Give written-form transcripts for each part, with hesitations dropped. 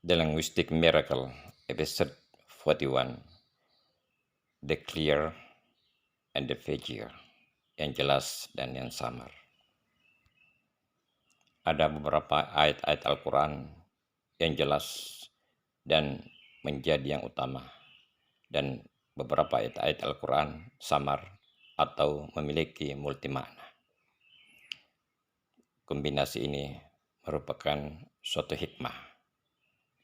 The Linguistic Miracle, episode 41, The Clear and the Vague, yang jelas dan yang samar. Ada beberapa ayat-ayat Al-Quran yang jelas dan menjadi yang utama, dan beberapa ayat-ayat Al-Quran samar atau memiliki multimakna. Kombinasi ini merupakan suatu hikmah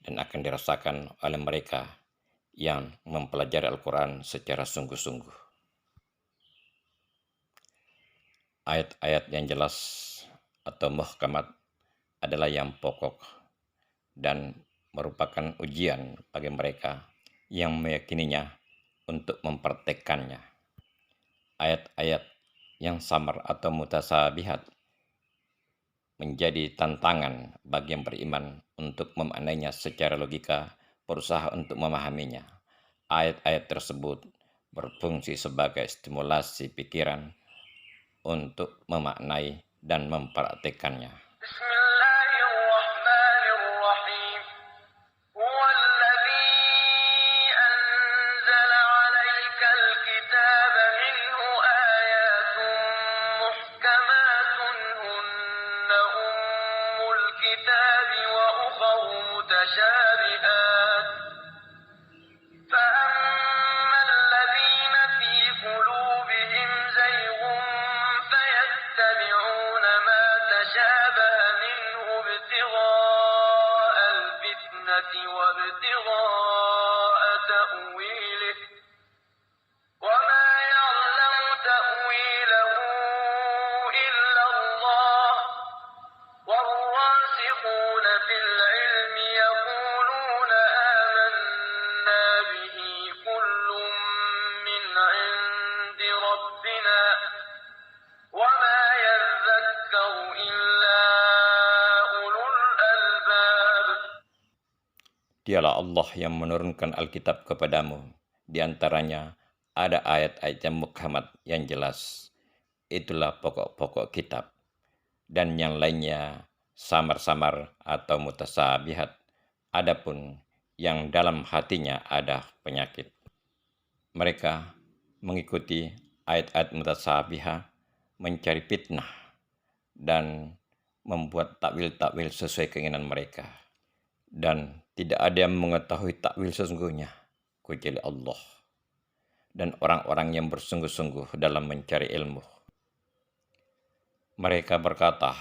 dan akan dirasakan oleh mereka yang mempelajari Al-Quran secara sungguh-sungguh. Ayat-ayat yang jelas atau muhkamat adalah yang pokok dan merupakan ujian bagi mereka yang meyakininya untuk mempraktekkannya. Ayat-ayat yang samar atau mutasabihat menjadi tantangan bagi yang beriman untuk memaknainya secara logika, berusaha untuk memahaminya. Ayat-ayat tersebut berfungsi sebagai stimulasi pikiran untuk memaknai dan mempraktekannya. وابتغاء تأويله وما يعلم تأويله إلا الله والراسخون في العلم يقولون آمنا به كل من عند ربنا وما يذكر إلا أولو الألباب. Dialah Allah yang menurunkan Alkitab kepadamu. Di antaranya ada ayat-ayat yang muhkamat yang jelas. Itulah pokok-pokok kitab. Dan yang lainnya samar-samar atau mutasabihat. Adapun yang dalam hatinya ada penyakit. Mereka mengikuti ayat-ayat mutasabihat, mencari fitnah, dan membuat takwil-takwil sesuai keinginan mereka. Dan tidak ada yang mengetahui takwil sesungguhnya kecuali Allah dan orang-orang yang bersungguh-sungguh dalam mencari ilmu. Mereka berkata,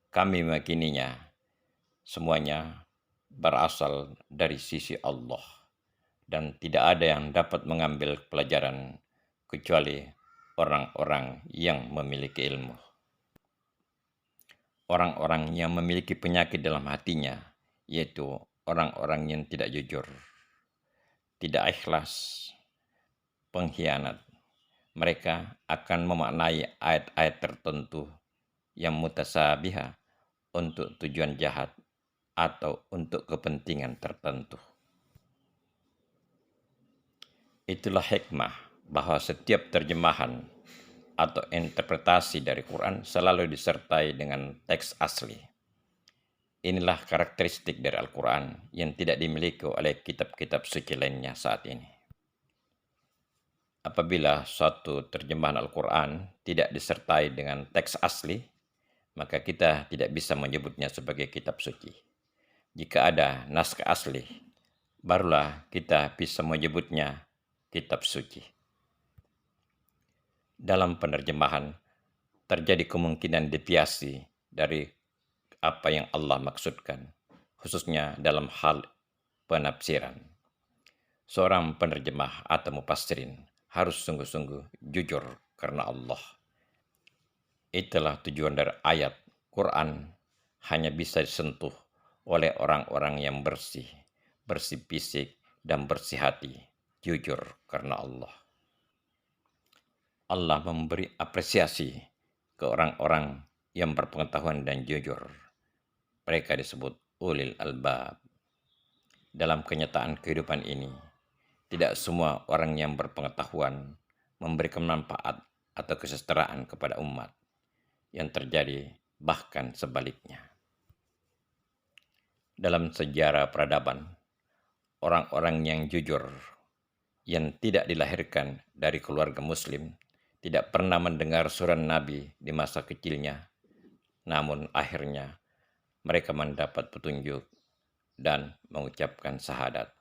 kami meyakininya semuanya berasal dari sisi Allah dan tidak ada yang dapat mengambil pelajaran kecuali orang-orang yang memiliki ilmu. Orang-orang yang memiliki penyakit dalam hatinya, yaitu orang-orang yang tidak jujur, tidak ikhlas, pengkhianat. Mereka akan memaknai ayat-ayat tertentu yang mutasabiha untuk tujuan jahat atau untuk kepentingan tertentu. Itulah hikmah bahwa setiap terjemahan atau interpretasi dari Quran selalu disertai dengan teks asli. Inilah karakteristik dari Al-Quran yang tidak dimiliki oleh kitab-kitab suci lainnya saat ini. Apabila suatu terjemahan Al-Quran tidak disertai dengan teks asli, maka kita tidak bisa menyebutnya sebagai kitab suci. Jika ada naskah asli, barulah kita bisa menyebutnya kitab suci. Dalam penerjemahan, terjadi kemungkinan deviasi dari apa yang Allah maksudkan, khususnya dalam hal penafsiran. Seorang penerjemah atau mufassirin harus sungguh-sungguh jujur karena Allah. Itulah tujuan dari ayat Quran hanya bisa disentuh oleh orang-orang yang bersih fisik dan bersih hati, jujur karena Allah. Allah memberi apresiasi ke orang-orang yang berpengetahuan dan jujur. Mereka disebut ulil albab. Dalam kenyataan kehidupan ini, tidak semua orang yang berpengetahuan memberikan manfaat atau kesejahteraan kepada umat. Yang terjadi bahkan sebaliknya. Dalam sejarah peradaban, orang-orang yang jujur, yang tidak dilahirkan dari keluarga muslim, tidak pernah mendengar surah Nabi di masa kecilnya, namun akhirnya mereka mendapat petunjuk dan mengucapkan syahadat.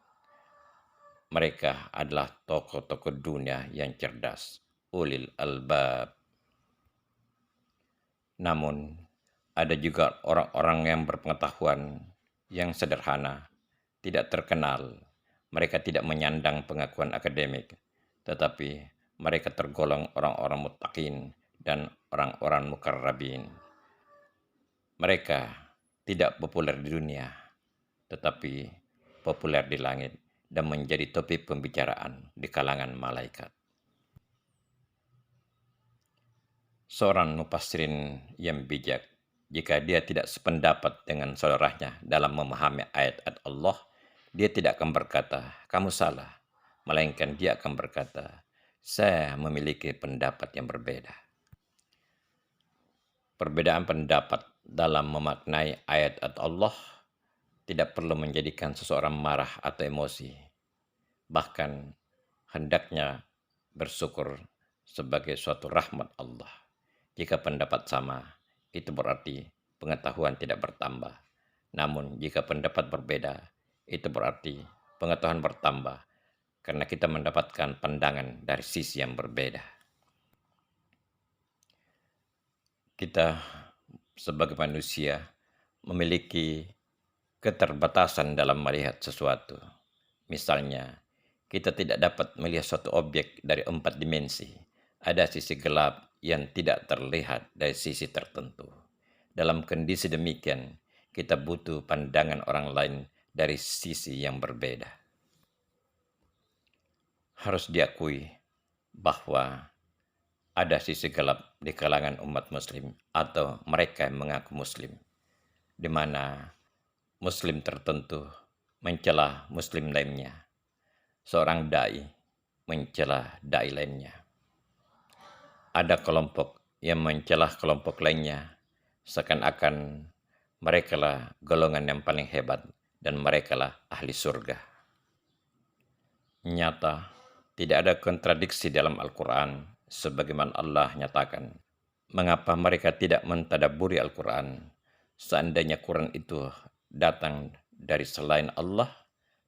Mereka adalah tokoh-tokoh dunia yang cerdas, ulil albab. Namun, ada juga orang-orang yang berpengetahuan, yang sederhana, tidak terkenal. Mereka tidak menyandang pengakuan akademik, tetapi mereka tergolong orang-orang muttaqin dan orang-orang mukarrabin. Mereka tidak populer di dunia, tetapi populer di langit dan menjadi topik pembicaraan di kalangan malaikat. Seorang mufassirin yang bijak, jika dia tidak sependapat dengan saudaranya dalam memahami ayat-ayat Allah, dia tidak akan berkata, "Kamu salah," melainkan dia akan berkata, "Saya memiliki pendapat yang berbeda." Perbedaan pendapat dalam memaknai ayat-ayat Allah tidak perlu menjadikan seseorang marah atau emosi. Bahkan hendaknya bersyukur sebagai suatu rahmat Allah. Jika pendapat sama, itu berarti pengetahuan tidak bertambah. Namun jika pendapat berbeda, itu berarti pengetahuan bertambah karena kita mendapatkan pandangan dari sisi yang berbeda. Kita sebagai manusia memiliki keterbatasan dalam melihat sesuatu. Misalnya, kita tidak dapat melihat suatu objek dari 4 dimensi. Ada sisi gelap yang tidak terlihat dari sisi tertentu. Dalam kondisi demikian, kita butuh pandangan orang lain dari sisi yang berbeda. Harus diakui bahwa ada sisi gelap di kalangan umat muslim atau mereka yang mengaku muslim, di mana muslim tertentu mencela muslim lainnya. Seorang dai mencela dai lainnya. Ada kelompok yang mencela kelompok lainnya, seakan-akan mereka lah golongan yang paling hebat dan mereka lah ahli surga. Nyata, tidak ada kontradiksi dalam Al-Quran, sebagaimana Allah nyatakan. Mengapa mereka tidak mentadabburi Al-Quran? Seandainya Quran itu datang dari selain Allah,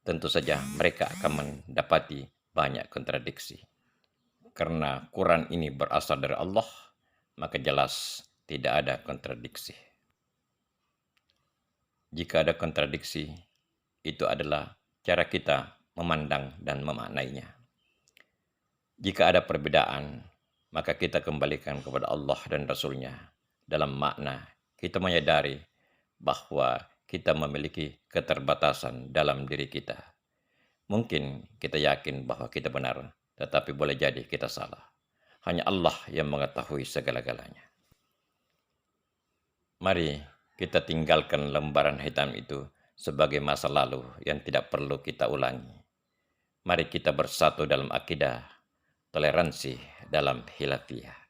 tentu saja mereka akan mendapati banyak kontradiksi. Karena Quran ini berasal dari Allah, maka jelas tidak ada kontradiksi. Jika ada kontradiksi, itu adalah cara kita memandang dan memaknainya. Jika ada perbedaan, maka kita kembalikan kepada Allah dan Rasul-Nya. Dalam makna, kita menyadari bahwa kita memiliki keterbatasan dalam diri kita. Mungkin kita yakin bahwa kita benar, tetapi boleh jadi kita salah. Hanya Allah yang mengetahui segala-galanya. Mari kita tinggalkan lembaran hitam itu sebagai masa lalu yang tidak perlu kita ulangi. Mari kita bersatu dalam akidah, toleransi dalam khilafiyah.